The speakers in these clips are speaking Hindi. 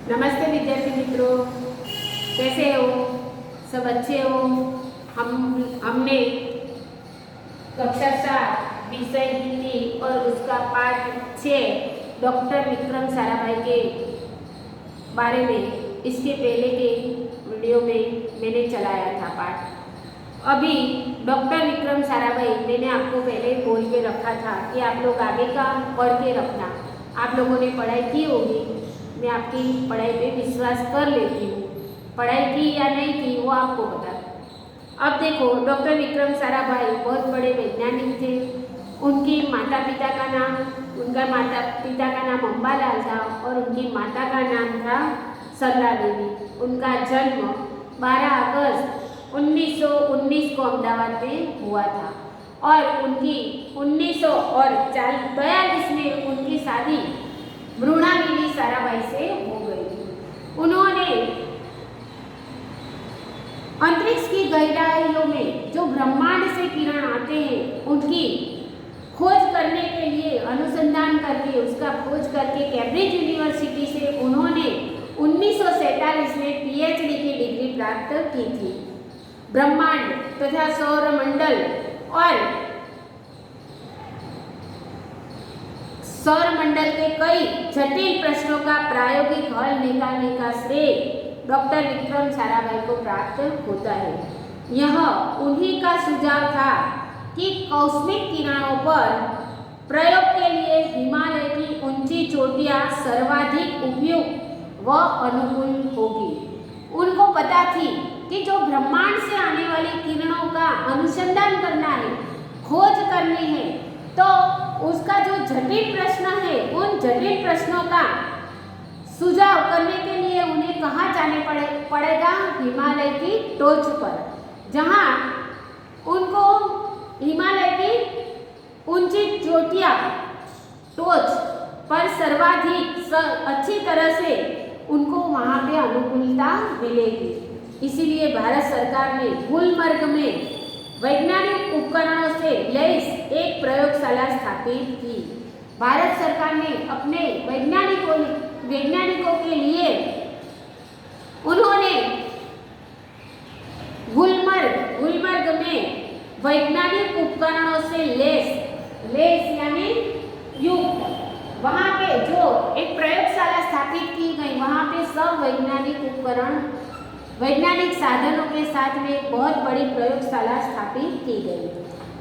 नमस्ते विद्यार्थी मित्रों, कैसे हो? सब अच्छे हो? हमने कक्षा 7 विषय हिंदी और उसका पाठ 6 डॉक्टर विक्रम साराभाई के बारे में इसके पहले के वीडियो में मैंने चलाया था पाठ। अभी डॉक्टर विक्रम साराभाई मैंने आपको पहले बोल के रखा था कि आप लोग आगे का पढ़ के रखना। आप लोगों ने पढ़ाई की होगी, मैं आपकी पढ़ाई पे विश्वास कर लेती हूँ। पढ़ाई की या नहीं की वो आपको बता। अब देखो, डॉक्टर विक्रम साराभाई बहुत बड़े वैज्ञानिक थे। उनका माता पिता का नाम अंबालाल था और उनकी माता का नाम था सरला देवी। उनका जन्म 12 अगस्त 1919 को अहमदाबाद में हुआ था और उनकी 1942 में उनकी शादी मृणालिनी साराभाई से हो गई। उन्होंने अंतरिक्ष की गहराइयों में जो ब्रह्मांड से किरण आते हैं उनकी खोज करने के लिए अनुसंधान करके उसका खोज करके कैम्ब्रिज यूनिवर्सिटी से उन्होंने 1947 में पीएचडी की डिग्री प्राप्त की थी। ब्रह्मांड तथा सौरमंडल और सौरमंडल के कई जटिल प्रश्नों का प्रायोगिक हल निकालने का श्रेय डॉक्टर विक्रम साराभाई को प्राप्त होता है। यह उन्हीं का सुझाव था कि कॉस्मिक किरणों पर प्रयोग के लिए हिमालय की ऊंची चोटियां सर्वाधिक उपयुक्त व अनुकूल होगी। उनको पता थी कि जो ब्रह्मांड से आने वाली किरणों का अनुसंधान करना है, खोज करनी है, तो उसका जो जटिल प्रश्न है उन जटिल प्रश्नों का सुझाव करने के लिए उन्हें कहाँ जाने पड़ेगा? हिमालय की टोच पर, जहाँ उनको हिमालय की ऊंची चोटियाँ टोच पर सर्वाधिक अच्छी तरह से उनको वहाँ पे अनुकूलता मिलेगी। इसीलिए भारत सरकार ने गुलमर्ग में वैज्ञानिक उपकरणों से लैस एक प्रयोगशाला स्थापित की। भारत सरकार ने अपने वैज्ञानिकों के लिए उन्होंने गुलमर्ग में वैज्ञानिक उपकरणों से लैस यानी युक्त वहाँ पे जो एक प्रयोगशाला स्थापित की गई, वहाँ पे सब वैज्ञानिक उपकरण वैज्ञानिक साधनों के साथ में एक बहुत बड़ी प्रयोगशाला स्थापित की गई।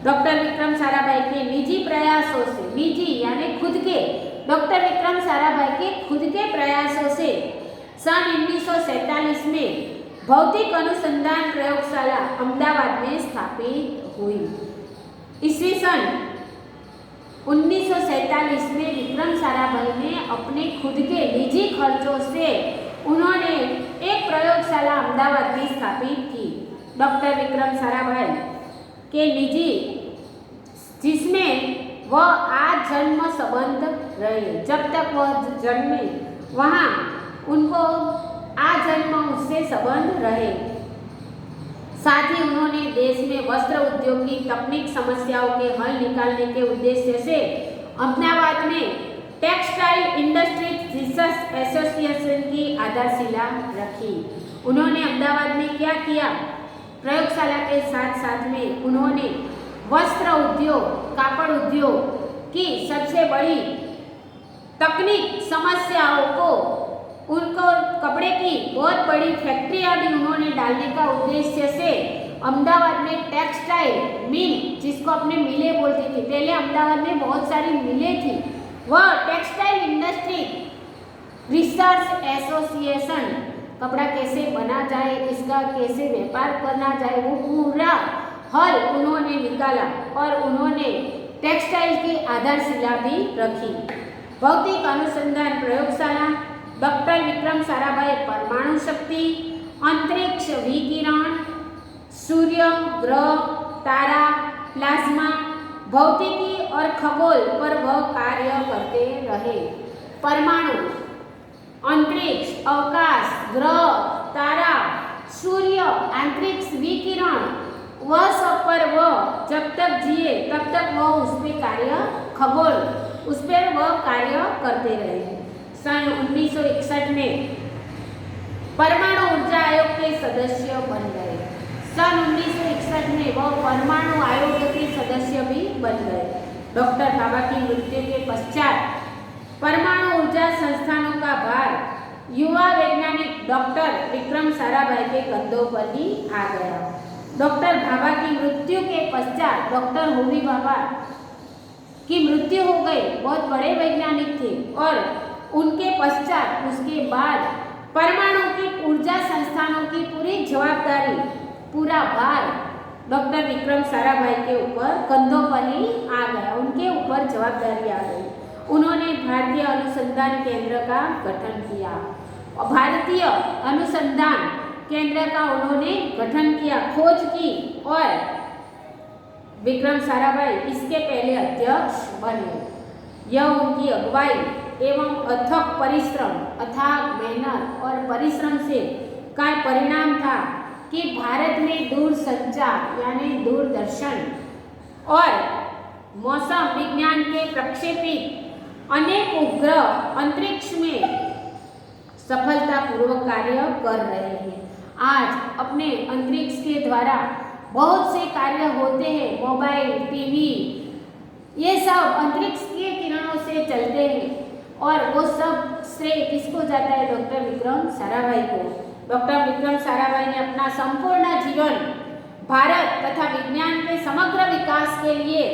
डॉक्टर विक्रम साराभाई के निजी प्रयासों से, निजी यानी खुद के, डॉक्टर विक्रम साराभाई के खुद के प्रयासों से सन 1947 में भौतिक अनुसंधान प्रयोगशाला अहमदाबाद में स्थापित हुई। इसी सन 1947 में विक्रम साराभाई ने अपने खुद के निजी खर्चों से उन्होंने एक प्रयोगशाला अहमदाबाद में स्थापित की। डॉक्टर विक्रम साराभाई के निजी, जिसमें वह आजन्म संबंध रहे। जब तक वह जन्मे वहाँ उनको आजन्म उससे संबंध रहे। साथ ही उन्होंने देश में वस्त्र उद्योग की तकनीक समस्याओं के हल निकालने के उद्देश्य से अहमदाबाद में टेक्सटाइल इंडस्ट्री रिसर्च एसोसिएशन की आधारशिला रखी। उन्होंने अहमदाबाद में क्या किया? प्रयोगशाला के साथ साथ में उन्होंने वस्त्र उद्योग, कापड़ उद्योग की सबसे बड़ी तकनीक समस्याओं को, उनको कपड़े की बहुत बड़ी फैक्ट्रियां भी उन्होंने डालने का उद्देश्य से अहमदाबाद में टेक्सटाइल मिल, जिसको अपने मिलें बोलते थे, पहले अहमदाबाद में बहुत सारी मिलें थी, वह टेक्सटाइल इंडस्ट्री रिसर्च एसोसिएशन, कपड़ा कैसे बना जाए, इसका कैसे व्यापार करना जाए, वो पूरा हल उन्होंने निकाला और उन्होंने टेक्सटाइल की आधारशिला भी रखी। भौतिक अनुसंधान प्रयोगशाला डॉक्टर विक्रम साराभाई परमाणु शक्ति, अंतरिक्ष विकिरण, सूर्य, ग्रह, तारा, प्लाज्मा, भौतिकी और खगोल पर वह कार्य करते रहे। परमाणु, अंतरिक्ष, अवकाश, ग्रह, तारा, सूर्य, अंतरिक्ष विकिरण, वह सब पर वह जब तक जिए तब तक वह उस पर कार्य, खगोल, उस पर वह कार्य करते रहे। सन 1961 में परमाणु ऊर्जा आयोग के सदस्य बन गए। सन 1961 में वह परमाणु आयोग के सदस्य भी बन गए। डॉक्टर भाभा की मृत्यु के पश्चात परमाणु ऊर्जा संस्थानों का भार युवा वैज्ञानिक डॉक्टर विक्रम साराभाई के कंधों पर ही आ गया। डॉक्टर भाभा की मृत्यु के पश्चात डॉक्टर होमी भाभा की मृत्यु हो गई। बहुत बड़े वैज्ञानिक थे और उनके पश्चात उसके बाद परमाणु की ऊर्जा संस्थानों की पूरी जवाबदारी, पूरा भार डॉक्टर विक्रम साराभाई के ऊपर कंधों पर ही आ गया। उनके ऊपर जवाबदारी आ गई। उन्होंने भारतीय अनुसंधान केंद्र का गठन किया। भारतीय अनुसंधान केंद्र का उन्होंने गठन किया, खोज की और विक्रम साराभाई इसके पहले अध्यक्ष बने। यह उनकी अगुवाई एवं अथक परिश्रम, अथाक मेहनत और परिश्रम से का परिणाम था कि भारत में दूरसंचार यानी दूरदर्शन और मौसम विज्ञान के प्रक्षेपित अनेक उपग्रह अंतरिक्ष में सफलतापूर्वक कार्य कर रहे हैं। आज अपने अंतरिक्ष के द्वारा बहुत से कार्य होते हैं। मोबाइल, टीवी, ये सब अंतरिक्ष के किरणों से चलते हैं और वो सब श्रेय किसको जाता है? डॉक्टर विक्रम साराभाई को। डॉक्टर विक्रम साराभाई ने अपना संपूर्ण जीवन भारत तथा विज्ञान के समग्र विकास के लिए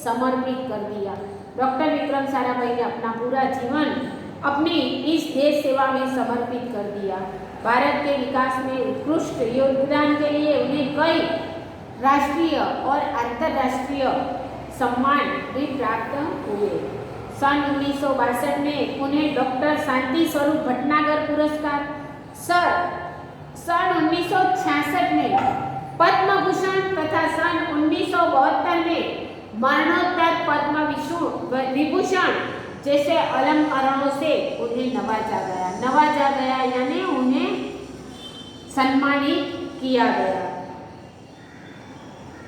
समर्पित कर दिया। डॉक्टर विक्रम साराभाई ने अपना पूरा जीवन अपनी इस देश सेवा में समर्पित कर दिया। भारत के विकास में उत्कृष्ट योगदान के लिए उन्हें कई राष्ट्रीय और अंतर्राष्ट्रीय सम्मान भी प्राप्त हुए। सन 1962 में उन्हें डॉक्टर शांति स्वरूप भटनागर पुरस्कार, सन 1966 में पद्म भूषण तथा सन 1972 में मरणोत्तर पद्म विभूषण जैसे अलंकरणों से उन्हें नवाजा गया यानी उन्हें सम्मानित किया गया।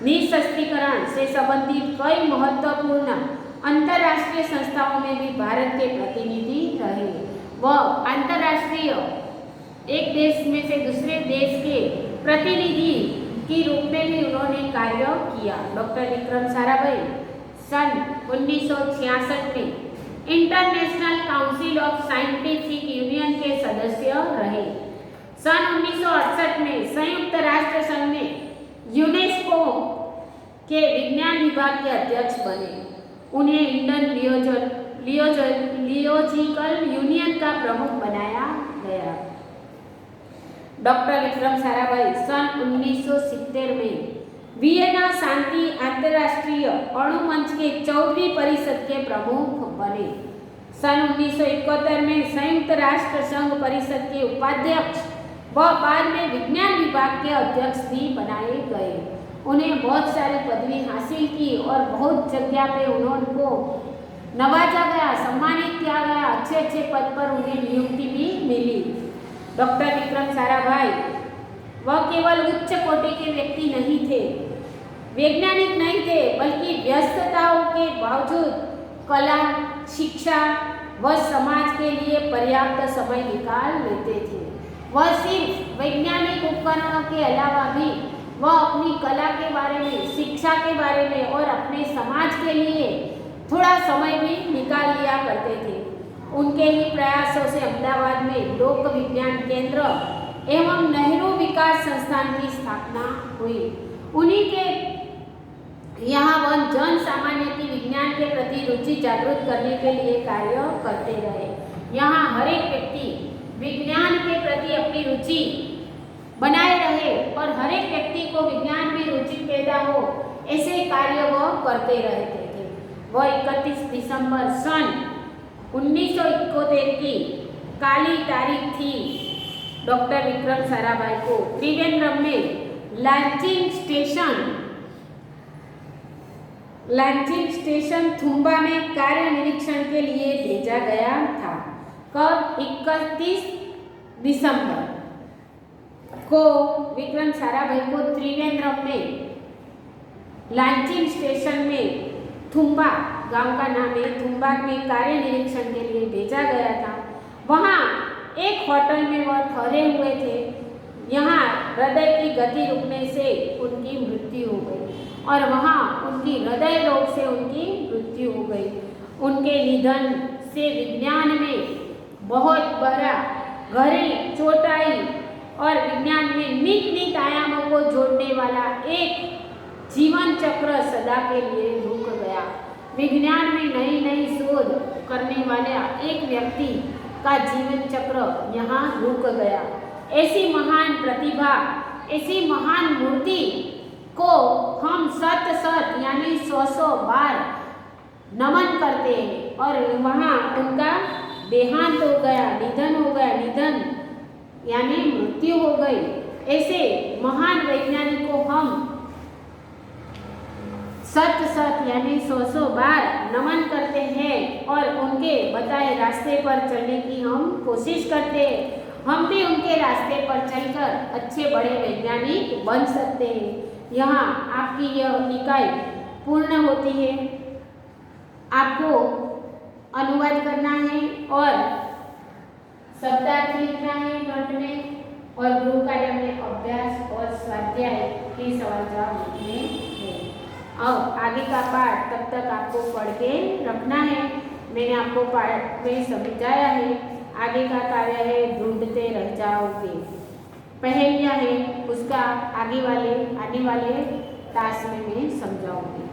निःशस्त्रीकरण से संबंधित कई महत्वपूर्ण अंतर्राष्ट्रीय संस्थाओं में भी भारत के प्रतिनिधि रहे। वह अंतर्राष्ट्रीय एक देश में से दूसरे देश के प्रतिनिधि के रूप में भी उन्होंने कार्य किया। डॉक्टर विक्रम साराभाई सन 1966 में international council of scientific union के सदस्य रहे। सन 1968 में संयुक्त राष्ट्र संघ में यूनेस्को के विज्ञान विभाग के अध्यक्ष बने। उन्हें इंडियन लियोजिकल यूनियन का प्रमुख बनाया गया। डॉक्टर विक्रम साराभाई सन 1970 में वियना शांति अंतर्राष्ट्रीय अणु मंच के 14वीं परिषद के प्रमुख बने। सन 1971 में संयुक्त राष्ट्र संघ परिषद के उपाध्यक्ष व बाद में विज्ञान विभाग के अध्यक्ष भी बनाए गए। उन्हें बहुत सारी पदवी हासिल की और बहुत जगह पे उनको नवाजा गया, सम्मानित किया गया, अच्छे अच्छे पद पर उन्हें नियुक्ति भी मिली। डॉक्टर विक्रम साराभाई वह केवल उच्च कोटि के व्यक्ति नहीं थे, वैज्ञानिक नहीं थे, बल्कि व्यस्तताओं के बावजूद कला, शिक्षा व समाज के लिए पर्याप्त समय निकाल लेते थे। वह सिर्फ वैज्ञानिक उपकरणों के अलावा भी वह अपनी कला के बारे में, शिक्षा के बारे में और अपने समाज के लिए थोड़ा समय भी निकाल लिया करते थे। उनके ही प्रयासों से अहमदाबाद में लोक विज्ञान केंद्र एवं नेहरू विकास संस्थान की स्थापना हुई। उन्हीं के यहाँ वह जन सामान्य की विज्ञान के प्रति रुचि जागृत करने के लिए कार्य करते रहे। यहाँ हर एक व्यक्ति विज्ञान के प्रति अपनी रुचि बनाए रहे और हर एक व्यक्ति को विज्ञान में रुचि पैदा हो, ऐसे कार्य वह करते रहते थे। वह 31 दिसंबर सन 1971 की काली तारीख थी। डॉक्टर विक्रम साराभाई को त्रिवेंद्रम में लॉन्चिंग स्टेशन थुम्बा में कार्य निरीक्षण के लिए भेजा गया था। कब? 31 दिसंबर को विक्रम साराभाई को त्रिवेंद्रम में लॉन्चिंग स्टेशन में, थुम्बा गांव का नाम है, थुम्बा में कार्य निरीक्षण के लिए भेजा गया था। वहाँ एक होटल में वह ठहरे हुए थे। यहाँ हृदय की गति रुकने से उनकी मृत्यु हो गई और वहाँ उनकी हृदय रोग से उनकी मृत्यु हो गई। उनके निधन से विज्ञान में बहुत बड़ा गहरी चोट आई और विज्ञान में नित नित आयामों को जोड़ने वाला एक जीवन चक्र सदा के लिए रुक गया। विज्ञान में नई नई शोध करने वाला एक व्यक्ति का जीवन चक्र यहाँ रुक गया। ऐसी महान प्रतिभा, ऐसी महान मूर्ति को हम सत सत यानी 100 बार नमन करते हैं और वहाँ उनका देहांत हो गया, निधन हो गया। निधन यानी मृत्यु हो गई। ऐसे महान वैज्ञानिक को हम सत सत यानी 100 बार नमन करते हैं और उनके बताए रास्ते पर चलने की हम कोशिश करते हैं। हम भी उनके रास्ते पर चलकर अच्छे बड़े वैज्ञानिक बन सकते हैं। यहाँ आपकी यह इकाई पूर्ण होती है। आपको अनुवाद करना है और शब्दार्थ लिखना है नोट में और गृह कार्य में अभ्यास और स्वाध्याय के सवाल जवाब लिखने हैं। अब आगे का पाठ तब तक आपको पढ़ के रखना है। मैंने आपको पाठ में समझाया है। आगे का कार्य है ढूंढते रह जाओगे। पहेलियाँ है उसका आने वाले टास्क में मैं समझाऊंगी।